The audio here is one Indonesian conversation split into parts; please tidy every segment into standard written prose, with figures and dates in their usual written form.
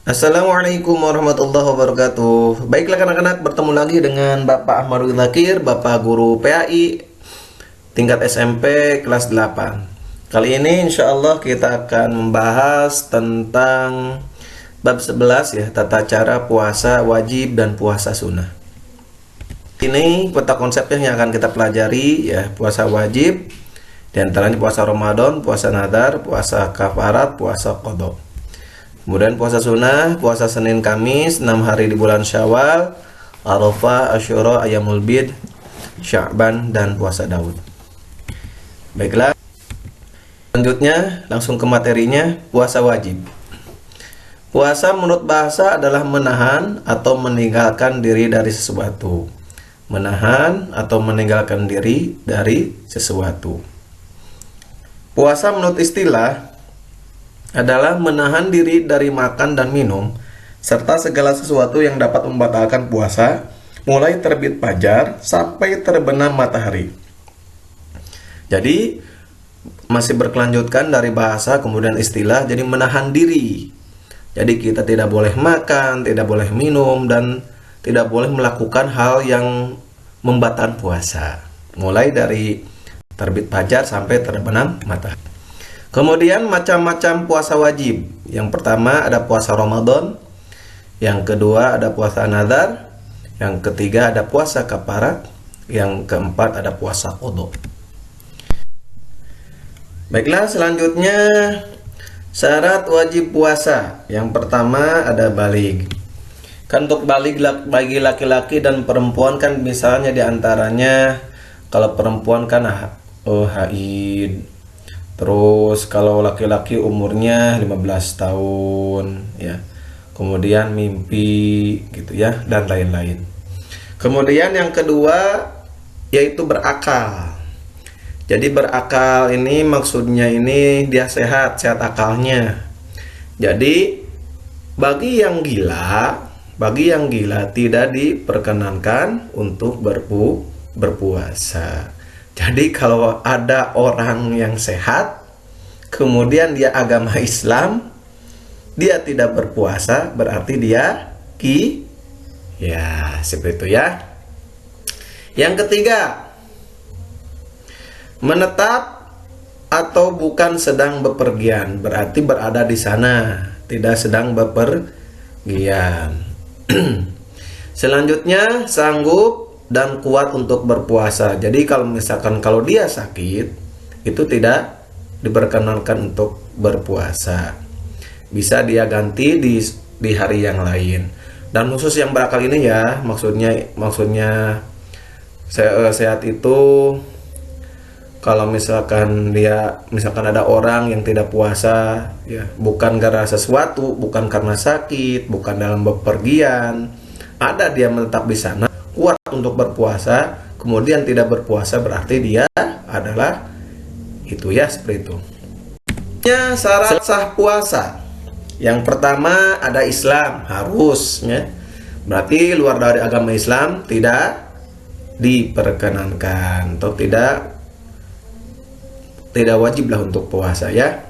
Assalamualaikum warahmatullahi wabarakatuh. Baiklah anak-anak, bertemu lagi dengan Bapak Ahmadul Zakir, Bapak Guru PAI tingkat SMP kelas 8. Kali ini insya Allah kita akan membahas tentang bab 11 ya, tata cara puasa wajib dan puasa sunnah. Ini peta konsepnya yang akan kita pelajari ya, puasa wajib, di antaranya puasa Ramadan, puasa nadar, puasa kafarat, puasa qadha. Kemudian puasa sunnah, puasa Senin Kamis, 6 hari di bulan Syawal, Arafah, Asyura, Ayyamul Bid, Sya'ban, dan puasa Daud. Baiklah, selanjutnya langsung ke materinya, puasa wajib. Puasa menurut bahasa adalah menahan atau meninggalkan diri dari sesuatu. Menahan atau meninggalkan diri dari sesuatu. Puasa menurut istilah adalah menahan diri dari makan dan minum serta segala sesuatu yang dapat membatalkan puasa mulai terbit fajar sampai terbenam matahari. Jadi masih berkelanjutkan dari bahasa kemudian istilah, jadi menahan diri. Jadi kita tidak boleh makan, tidak boleh minum, dan tidak boleh melakukan hal yang membatalkan puasa mulai dari terbit fajar sampai terbenam matahari. Kemudian macam-macam puasa wajib. Yang pertama ada puasa Ramadan, yang kedua ada puasa nazar, yang ketiga ada puasa kafarat, yang keempat ada puasa qadha. Baiklah, selanjutnya syarat wajib puasa. Yang pertama ada baligh. Kan untuk baligh bagi laki-laki dan perempuan kan misalnya diantaranya kalau perempuan kan haid. Terus kalau laki-laki umurnya 15 tahun ya. Kemudian mimpi gitu ya, dan lain-lain. Kemudian yang kedua yaitu berakal. Jadi berakal ini maksudnya ini dia sehat akalnya. Jadi bagi yang gila tidak diperkenankan untuk berpuasa. Jadi kalau ada orang yang sehat, kemudian dia agama Islam, dia tidak berpuasa, berarti dia ya seperti itu ya. Yang ketiga, menetap atau bukan sedang bepergian, berarti berada di sana, tidak sedang bepergian. Selanjutnya, sanggup dan kuat untuk berpuasa. Jadi kalau misalkan kalau dia sakit, itu tidak diperkenankan untuk berpuasa. Bisa dia ganti di hari yang lain. Dan khusus yang berakal ini ya, maksudnya sehat itu kalau misalkan ada orang yang tidak puasa ya, bukan karena sesuatu, bukan karena sakit, bukan dalam bepergian, ada dia menetap di sana, kuat untuk berpuasa, kemudian tidak berpuasa, berarti dia adalah itu ya, seperti itu. Syarat sah puasa. Yang pertama ada Islam, harus ya. Berarti luar dari agama Islam tidak diperkenankan atau tidak wajiblah untuk puasa ya.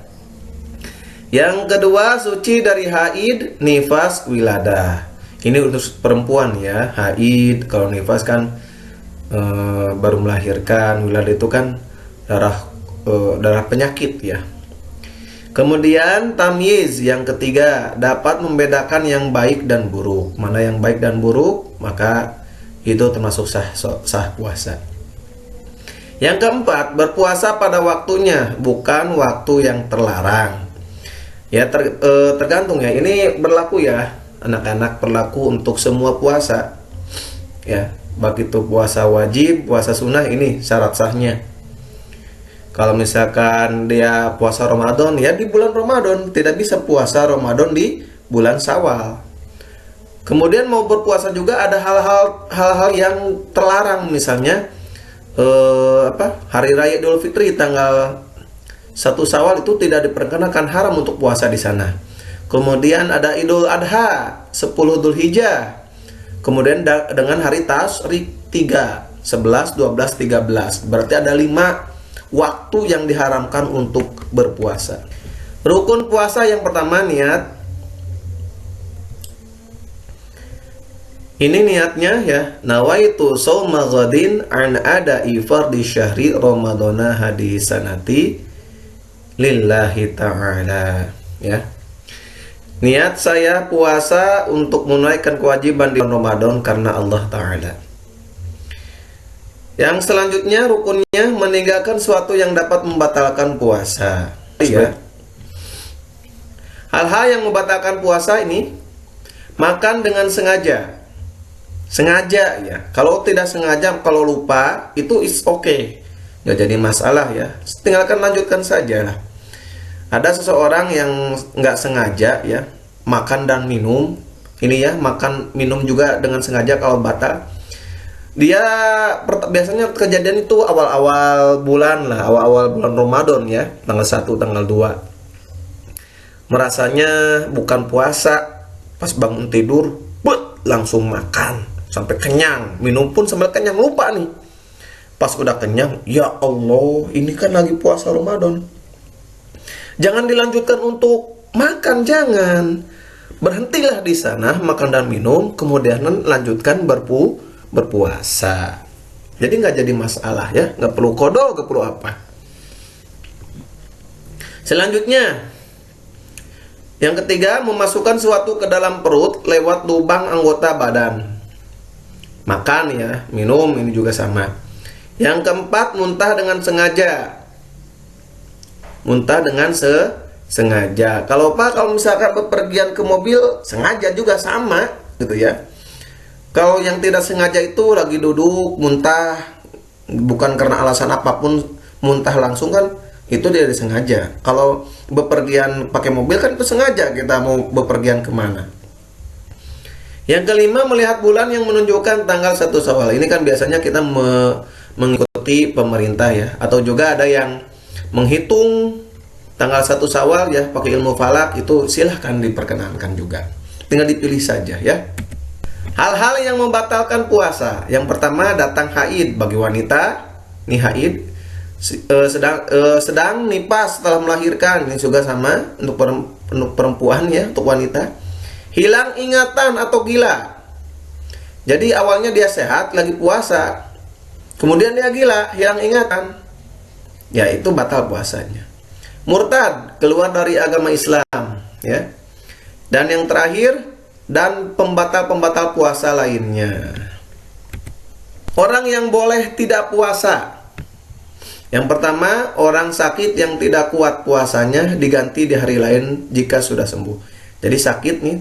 Yang kedua, suci dari haid, nifas, wiladah. Ini untuk perempuan ya, haid. Kalau nifas kan baru melahirkan, wiladah itu kan darah penyakit ya. Kemudian tamyiz, yang ketiga, dapat membedakan yang baik dan buruk. Mana yang baik dan buruk, maka itu termasuk sah puasa. Yang keempat, berpuasa pada waktunya, bukan waktu yang terlarang. Ya tergantung ya, ini berlaku ya anak-anak, berlaku untuk semua puasa ya, baik itu puasa wajib, puasa sunnah, ini syarat sahnya. Kalau misalkan dia puasa Ramadan ya di bulan Ramadan, tidak bisa puasa Ramadan di bulan Syawal. Kemudian mau berpuasa juga ada hal-hal yang terlarang, misalnya hari raya Idul Fitri tanggal 1 Syawal itu tidak diperkenakan, haram untuk puasa di sana. Kemudian ada Idul Adha 10 Dzulhijjah. Kemudian dengan hari Tasyrik 3, 11, 12, 13. Berarti ada 5 waktu yang diharamkan untuk berpuasa. Rukun puasa yang pertama niat. Ini niatnya ya, nawaitu shauma ghadin an ada'i fardhi syahri ramadhana hadisanati lillahi ta'ala, ya. Niat saya puasa untuk menunaikan kewajiban di Ramadan karena Allah Ta'ala. Yang selanjutnya rukunnya meninggalkan suatu yang dapat membatalkan puasa, ya. Hal-hal yang membatalkan puasa ini, makan dengan sengaja. Sengaja ya. Kalau tidak sengaja, kalau lupa, itu is okay, nggak jadi masalah ya. Tinggalkan, lanjutkan saja lah. Ada seseorang yang nggak sengaja ya, makan dan minum. Ini ya, makan minum juga dengan sengaja kalau batal. Dia biasanya kejadian itu awal-awal bulan lah, awal-awal bulan Ramadan ya, tanggal 1, tanggal 2. Merasanya bukan puasa, pas bangun tidur, langsung makan sampai kenyang, minum pun sampai kenyang, lupa nih. Pas udah kenyang, ya Allah, ini kan lagi puasa Ramadan. Jangan dilanjutkan untuk makan, jangan. Berhentilah di sana makan dan minum, kemudian lanjutkan berpuasa. Jadi nggak jadi masalah ya, nggak perlu qada, nggak perlu apa. Selanjutnya, yang ketiga, memasukkan sesuatu ke dalam perut lewat lubang anggota badan. Makan ya, minum ini juga sama. Yang keempat, muntah dengan sengaja. Muntah dengan sengaja. Kalau misalkan bepergian ke mobil, sengaja juga sama gitu ya. Kalau yang tidak sengaja itu lagi duduk muntah, bukan karena alasan apapun, muntah langsung kan, itu dia disengaja. Kalau bepergian pakai mobil kan itu sengaja, kita mau bepergian kemana. Yang kelima, melihat bulan yang menunjukkan tanggal 1 Syawal. Ini kan biasanya kita mengikuti pemerintah ya, atau juga ada yang menghitung tanggal 1 Syawal ya, pakai ilmu falak, itu silahkan diperkenankan juga. Tinggal dipilih saja ya. Hal-hal yang membatalkan puasa. Yang pertama, datang haid bagi wanita. Ini haid sedang nifas setelah melahirkan, ini juga sama untuk perempuan ya, untuk wanita. Hilang ingatan atau gila. Jadi awalnya dia sehat lagi puasa, kemudian dia gila, hilang ingatan, ya itu batal puasanya. Murtad, keluar dari agama Islam ya. Dan yang terakhir, dan pembatal-pembatal puasa lainnya. Orang yang boleh tidak puasa. Yang pertama, orang sakit yang tidak kuat puasanya diganti di hari lain jika sudah sembuh. Jadi sakit nih,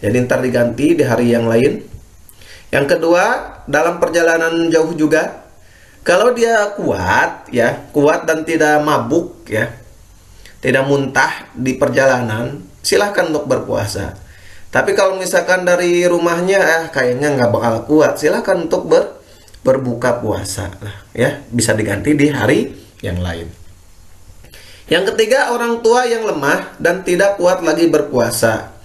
jadi ntar diganti di hari yang lain. Yang kedua, dalam perjalanan jauh juga, kalau dia kuat ya, kuat dan tidak mabuk ya, tidak muntah di perjalanan, silahkan untuk berpuasa. Tapi kalau misalkan dari rumahnya kayaknya nggak bakal kuat, silahkan untuk berbuka puasa lah ya, bisa diganti di hari yang lain. Yang ketiga, orang tua yang lemah dan tidak kuat lagi berpuasa,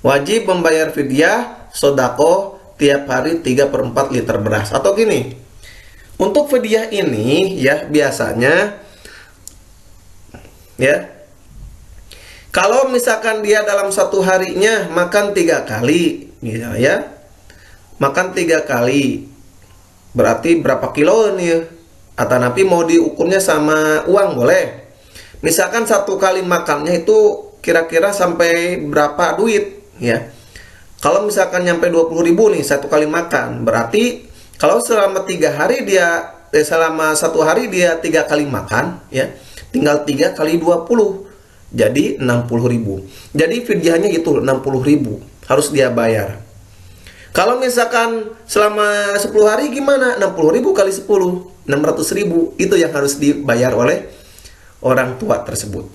wajib membayar fidyah sodako tiap hari 3/4 liter beras. Atau gini, untuk fidyah ini ya biasanya ya, kalau misalkan dia dalam satu harinya makan 3 kali misalnya ya, makan 3 kali berarti berapa kilo nih? Atau nanti mau diukurnya sama uang boleh. Misalkan 1 kali makannya itu kira-kira sampai berapa duit ya. Kalau misalkan nyampe 20.000 nih 1 kali makan, berarti kalau selama 3 hari dia selama 1 hari dia 3 kali makan ya, tinggal 3 kali 20 jadi 60.000. Jadi fidyahnya itu 60.000 harus dia bayar. Kalau misalkan selama 10 hari gimana? 60.000 kali 10, 600.000. Itu yang harus dibayar oleh orang tua tersebut.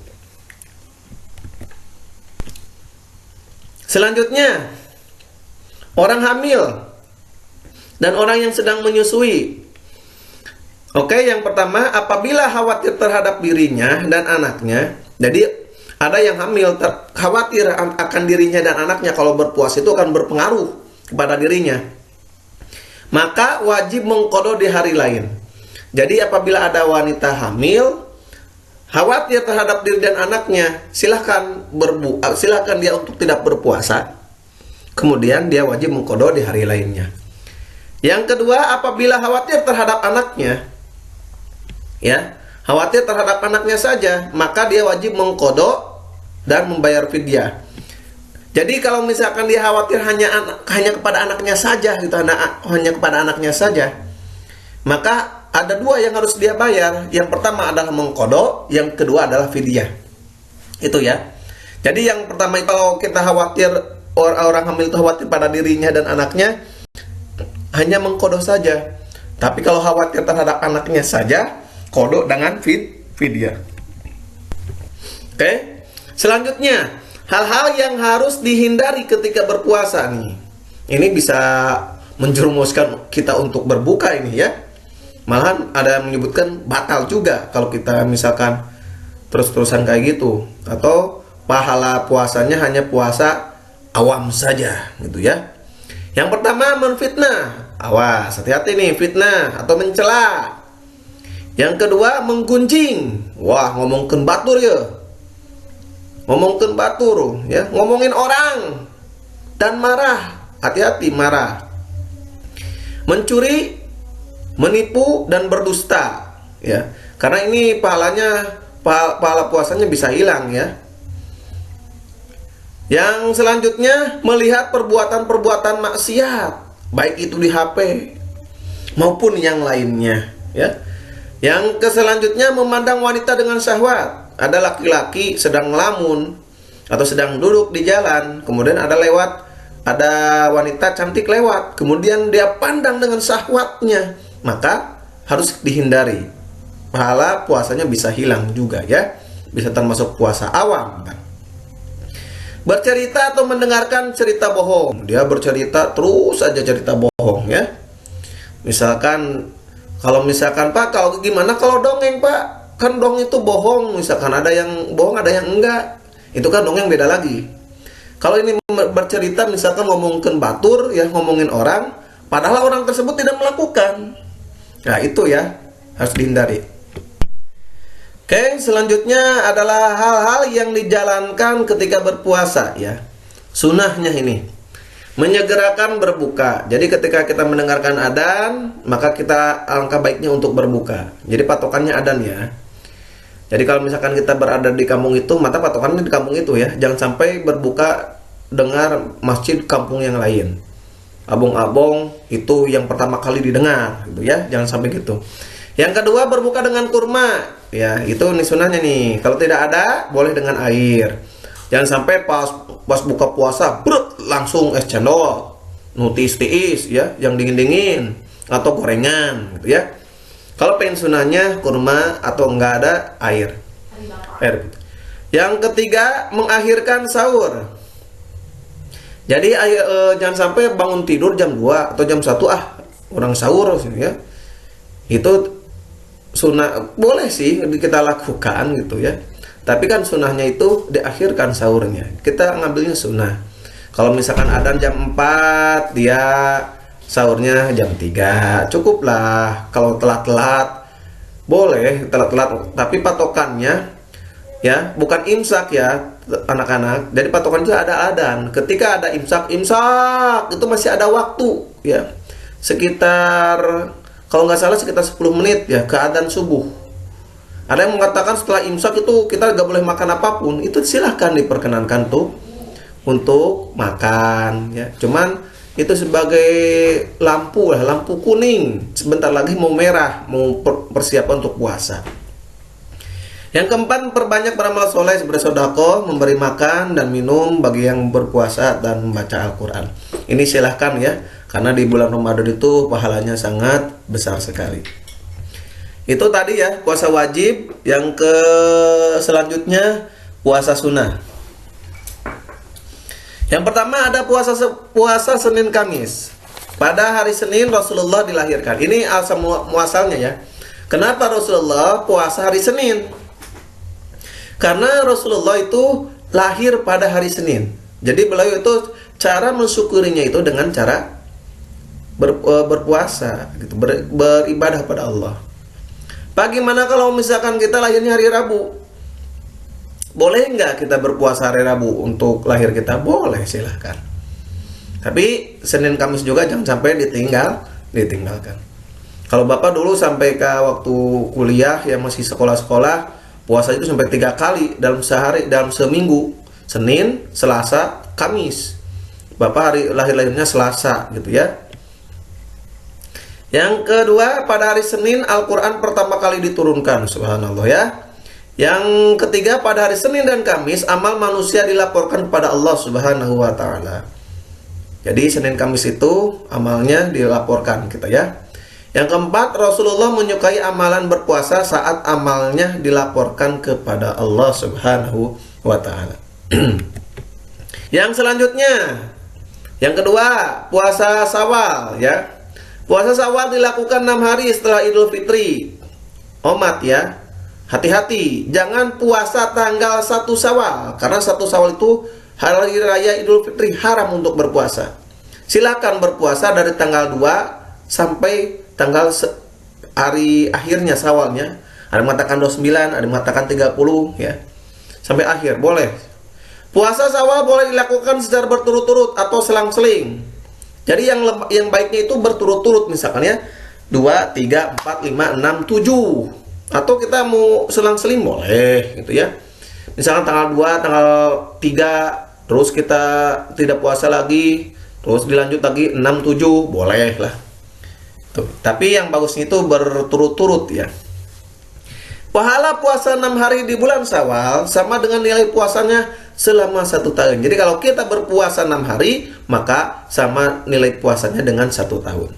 Selanjutnya, orang hamil dan orang yang sedang menyusui. Oke, yang pertama, apabila khawatir terhadap dirinya dan anaknya. Jadi ada yang hamil khawatir akan dirinya dan anaknya, kalau berpuasa itu akan berpengaruh kepada dirinya, maka wajib mengqadha di hari lain. Jadi apabila ada wanita hamil khawatir terhadap diri dan anaknya, silahkan dia untuk tidak berpuasa. kemudian dia wajib mengqadha di hari lainnya. Yang kedua, apabila khawatir terhadap anaknya, ya, khawatir terhadap anaknya saja, maka dia wajib mengqadha dan membayar fidyah. Jadi kalau misalkan dia khawatir hanya kepada anaknya saja gitu, hanya kepada anaknya saja, maka ada dua yang harus dia bayar. Yang pertama adalah mengqadha, yang kedua adalah fidyah. Itu ya. Jadi yang pertama itu, kalau kita khawatir, orang hamil itu khawatir pada dirinya dan anaknya, hanya mengqadha saja. Tapi kalau khawatir terhadap anaknya saja, qadha dengan fidyah. Oke. Selanjutnya, hal-hal yang harus dihindari ketika berpuasa nih. Ini bisa menjerumuskan kita untuk berbuka ini ya. Malahan ada yang menyebutkan batal juga kalau kita misalkan terus-terusan kayak gitu, atau pahala puasanya hanya puasa awam saja gitu ya. Yang pertama, menfitnah. Awas, hati-hati nih, fitnah atau mencela. Yang kedua, menggunjing. Wah, ngomongin batur ya. Ngomongin batur ya, ngomongin orang dan marah. Hati-hati marah. Mencuri, menipu dan berdusta ya. Karena ini pahala puasanya bisa hilang ya. Yang selanjutnya, melihat perbuatan-perbuatan maksiat, baik itu di HP maupun yang lainnya ya. Yang selanjutnya, memandang wanita dengan syahwat. Ada laki-laki sedang ngelamun atau sedang duduk di jalan, kemudian ada wanita cantik lewat, kemudian dia pandang dengan syahwatnya, maka harus dihindari. Pahala puasanya bisa hilang juga ya. Bisa termasuk puasa awam kan. Bercerita atau mendengarkan cerita bohong. Dia bercerita terus saja cerita bohong ya. Misalkan, Pak, kalau gimana kalau dongeng, Pak? Kan dong itu bohong. Misalkan ada yang bohong, ada yang enggak. Itu kan dongeng beda lagi. Kalau ini bercerita, misalkan ngomongin batur ya, ngomongin orang, padahal orang tersebut tidak melakukan. Nah, itu ya harus dihindari. Oke, selanjutnya adalah hal-hal yang dijalankan ketika berpuasa ya. Sunnahnya ini menyegerakan berbuka. Jadi ketika kita mendengarkan adzan, maka kita alangkah baiknya untuk berbuka. Jadi patokannya adzan ya. Jadi kalau misalkan kita berada di kampung itu, maka patokannya di kampung itu ya. Jangan sampai berbuka dengar masjid kampung yang lain. Abong-abong itu yang pertama kali didengar gitu ya. Jangan sampai gitu. Yang kedua, berbuka dengan kurma. Ya, itu nih sunnahnya nih. Kalau tidak ada, boleh dengan air. Jangan sampai pas buka puasa, langsung es cendol, tiis ya, yang dingin-dingin atau gorengan gitu ya. Kalau pengen sunnahnya kurma atau enggak ada air. Yang ketiga, mengakhirkan sahur. Jadi jangan sampai bangun tidur jam 2 atau jam 1 orang sahur ya. Itu sunnah, boleh sih kita lakukan gitu ya. Tapi kan sunnahnya itu diakhirkan sahurnya. Kita ngambilnya sunnah. Kalau misalkan adzan jam 4, dia sahurnya jam 3, cukuplah. Kalau telat-telat, boleh telat-telat. Tapi patokannya ya, bukan imsak ya anak-anak. Jadi patokan itu ada adzan. Ketika ada imsak itu masih ada waktu ya. Sekitar, kalau nggak salah sekitar 10 menit ya ke adzan subuh. Ada yang mengatakan setelah imsak itu kita nggak boleh makan apapun. Itu silahkan diperkenankan tuh untuk makan ya. Cuman itu sebagai lampu kuning. Sebentar lagi mau merah, mau persiapan untuk puasa. Yang keempat, perbanyak beramal soleh seperti sedekah, memberi makan dan minum bagi yang berpuasa dan membaca Al-Quran. Ini silahkan ya, karena di bulan Ramadan itu pahalanya sangat besar sekali. Itu tadi ya puasa wajib. Yang selanjutnya puasa sunnah. Yang pertama ada puasa Senin Kamis. Pada hari Senin Rasulullah dilahirkan. Ini asal muasalnya ya. Kenapa Rasulullah puasa hari Senin? Karena Rasulullah itu lahir pada hari Senin. Jadi beliau itu cara mensyukurinya itu dengan cara berpuasa gitu, beribadah pada Allah. Bagaimana kalau misalkan kita lahirnya hari Rabu? Boleh nggak kita berpuasa hari Rabu untuk lahir kita? Boleh, silahkan. Tapi Senin Kamis juga jangan sampai ditinggalkan. Kalau Bapak dulu sampai ke waktu kuliah yang masih sekolah-sekolah, puasa itu sampai 3 kali dalam sehari, dalam seminggu. Senin, Selasa, Kamis. Bapak hari lahirnya Selasa gitu ya. Yang kedua, pada hari Senin Al-Quran pertama kali diturunkan, subhanallah ya. Yang ketiga, pada hari Senin dan Kamis amal manusia dilaporkan kepada Allah Subhanahu wa taala. Jadi Senin Kamis itu amalnya dilaporkan kita ya. Yang keempat, Rasulullah menyukai amalan berpuasa saat amalnya dilaporkan kepada Allah Subhanahu wa taala. Yang selanjutnya, yang kedua, puasa Syawal ya. Puasa Syawal dilakukan 6 hari setelah Idul Fitri. Omat ya. Hati-hati, jangan puasa tanggal 1 Syawal, karena 1 Syawal itu hari raya Idul Fitri, haram untuk berpuasa. Silakan berpuasa dari tanggal 2 sampai tanggal hari akhirnya Syawalnya. Ada yang mengatakan 29, ada yang mengatakan 30 ya. Sampai akhir boleh. Puasa Syawal boleh dilakukan secara berturut-turut atau selang-seling. Jadi yang baiknya itu berturut-turut, misalkan ya 2, 3, 4, 5, 6, 7. Atau kita mau selang-seling boleh gitu ya. Misalkan tanggal 2, tanggal 3 terus kita tidak puasa lagi, terus dilanjut lagi 6, 7 boleh lah. Tuh. Tapi yang bagusnya itu berturut-turut ya. Pahala puasa 6 hari di bulan Syawal sama dengan nilai puasanya selama 1 tahun. Jadi kalau kita berpuasa 6 hari, maka sama nilai puasanya dengan 1 tahun.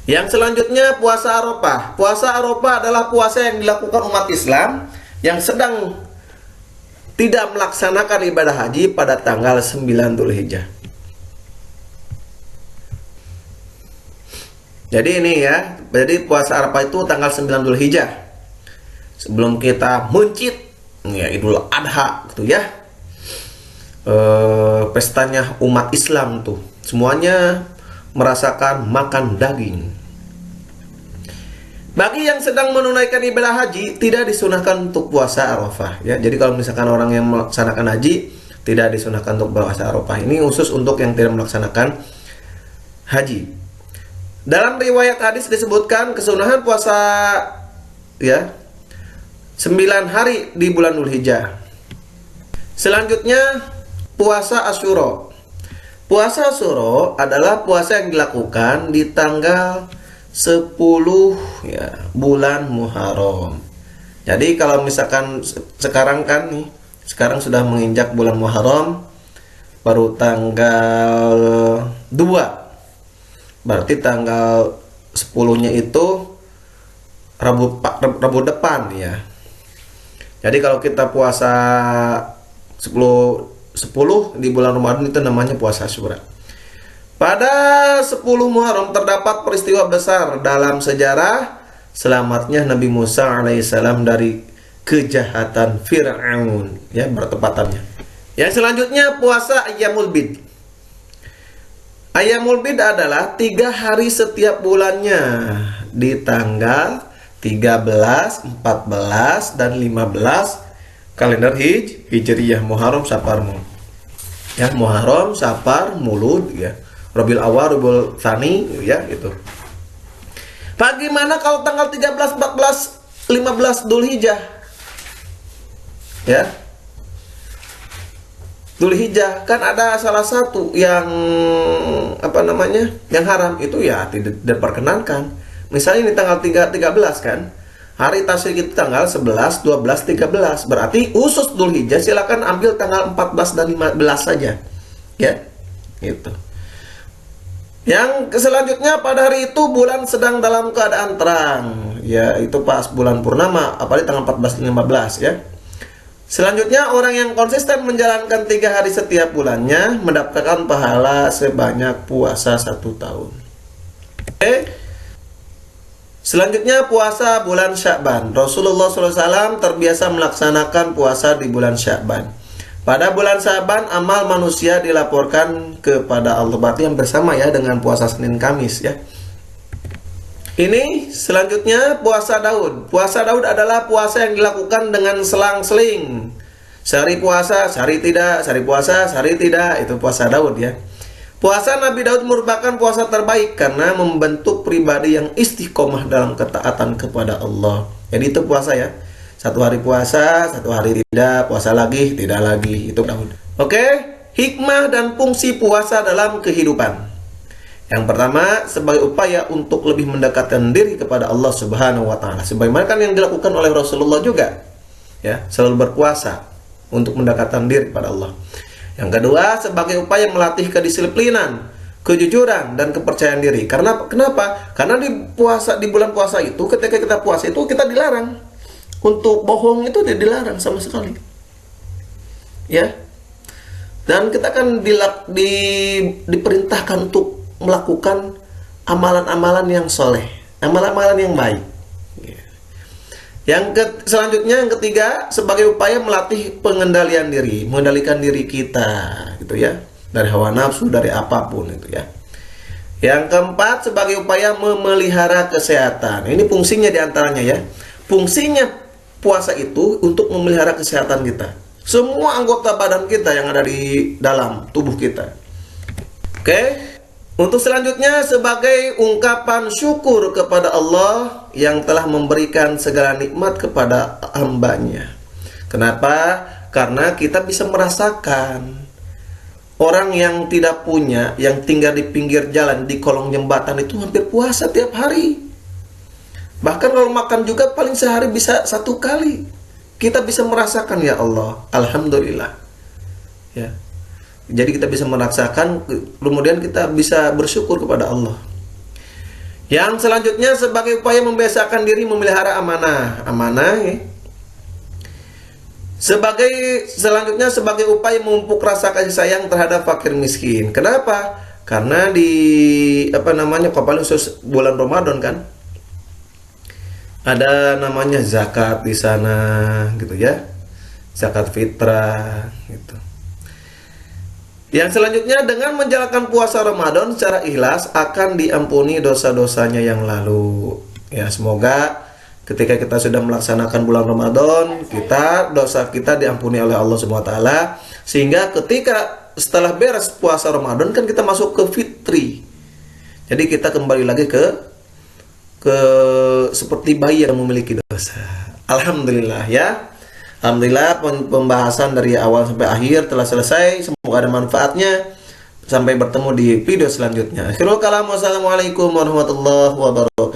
Yang selanjutnya, puasa Arafah. Puasa Arafah adalah puasa yang dilakukan umat Islam yang sedang tidak melaksanakan ibadah haji pada tanggal 9 Dzulhijjah. Jadi ini ya, jadi puasa Arafah itu tanggal 9 Dzulhijjah. Sebelum kita muncit ya Idul Adha gitu ya. Pestanya umat Islam tuh. Semuanya merasakan makan daging. Bagi yang sedang menunaikan ibadah haji, tidak disunahkan untuk puasa Arafah ya. Jadi kalau misalkan orang yang melaksanakan haji, tidak disunahkan untuk puasa Arafah. Ini khusus untuk yang tidak melaksanakan haji. Dalam riwayat hadis disebutkan kesunahan puasa ya 9 hari di bulan Dzulhijjah. Selanjutnya, puasa Asyura. Puasa Asyura adalah puasa yang dilakukan di tanggal 10 ya, bulan Muharram. Jadi kalau misalkan sekarang kan nih, sekarang sudah menginjak bulan Muharram, baru tanggal 2. Berarti tanggal 10-nya itu Rabu depan ya. Jadi kalau kita puasa 10 di bulan Ramadan itu namanya puasa Asyura. Pada 10 Muharram terdapat peristiwa besar dalam sejarah selamatnya Nabi Musa alaihissalam dari kejahatan Fir'aun ya, bertepatannya. Yang selanjutnya, puasa Ayyamul Bid. Ayyamul Bid adalah 3 hari setiap bulannya di tanggal 13, 14, dan 15 kalender Hijriyah, Muharram, Safar, ya, Muharram, Safar, Mulud ya, Rabiul Awal, Rabiul Tsani ya itu. Bagaimana kalau tanggal 13, 14, 15 Dzulhijjah? Ya. Dzulhijjah kan ada salah satu yang apa namanya? Yang haram itu ya tidak diperkenankan. Misalnya ini tanggal 13 kan? Hari tasyrik itu tanggal 11, 12, 13. Berarti khusus Dzulhijjah silakan ambil tanggal 14 dan 15 saja. Ya. Gitu. Yang selanjutnya, pada hari itu bulan sedang dalam keadaan terang. Ya, itu pas bulan purnama, apalagi tanggal 14 dan 15 ya. Selanjutnya, orang yang konsisten menjalankan 3 hari setiap bulannya mendapatkan pahala sebanyak puasa 1 tahun. Oke. Selanjutnya, puasa bulan Sya'ban. Rasulullah SAW terbiasa melaksanakan puasa di bulan Sya'ban. Pada bulan Sya'ban, amal manusia dilaporkan kepada Allah. Berarti yang bersama ya dengan puasa Senin Kamis ya. Ini selanjutnya puasa Daud. Puasa Daud adalah puasa yang dilakukan dengan selang-seling. Sehari puasa, sehari tidak, sehari puasa, sehari tidak. Itu puasa Daud ya. Puasa Nabi Daud merupakan puasa terbaik karena membentuk pribadi yang istiqomah dalam ketaatan kepada Allah. Jadi itu puasa ya. Satu hari puasa, satu hari tidak, puasa lagi, tidak lagi. Itu Daud. Oke, hikmah dan fungsi puasa dalam kehidupan. Yang pertama, sebagai upaya untuk lebih mendekatkan diri kepada Allah Subhanahu wa taala. Sebagaimana kan yang dilakukan oleh Rasulullah juga. Ya, selalu berpuasa untuk mendekatkan diri kepada Allah. Yang kedua, sebagai upaya melatih kedisiplinan, kejujuran dan kepercayaan diri. Kenapa? Karena di bulan puasa itu, ketika kita puasa itu kita dilarang untuk bohong, itu dilarang sama sekali. Ya. Dan kita kan diperintahkan untuk melakukan amalan-amalan yang soleh, amalan-amalan yang baik. Selanjutnya yang ketiga, sebagai upaya melatih pengendalian diri, mengendalikan diri kita, gitu ya, dari hawa nafsu, dari apapun itu ya. Yang keempat, sebagai upaya memelihara kesehatan. Ini fungsinya diantaranya ya. Fungsinya puasa itu untuk memelihara kesehatan kita. Semua anggota badan kita yang ada di dalam tubuh kita. Oke. Untuk selanjutnya, sebagai ungkapan syukur kepada Allah yang telah memberikan segala nikmat kepada hambanya. Kenapa? Karena kita bisa merasakan orang yang tidak punya, yang tinggal di pinggir jalan, di kolong jembatan itu hampir puasa tiap hari. Bahkan kalau makan juga paling sehari bisa 1 kali. Kita bisa merasakan, ya Allah, alhamdulillah. Ya. Jadi kita bisa merasakan, kemudian kita bisa bersyukur kepada Allah. Yang selanjutnya, sebagai upaya membiasakan diri memelihara amanah. Amanah ya. Selanjutnya sebagai upaya memupuk rasa kasih sayang terhadap fakir miskin. Kenapa? Karena khusus bulan Ramadan kan, ada namanya zakat di sana, gitu ya, zakat fitrah, gitu. Yang selanjutnya, dengan menjalankan puasa Ramadan secara ikhlas akan diampuni dosa-dosanya yang lalu. Ya, semoga ketika kita sudah melaksanakan bulan Ramadan, dosa kita diampuni oleh Allah Subhanahu wa taala, sehingga ketika setelah beres puasa Ramadan kan kita masuk ke fitri. Jadi kita kembali lagi ke seperti bayi yang memiliki dosa. Alhamdulillah ya. Alhamdulillah pembahasan dari awal sampai akhir telah selesai. Semoga ada manfaatnya. Sampai bertemu di video selanjutnya. Akhirul kalam. Wassalamualaikum warahmatullahi wabarakatuh.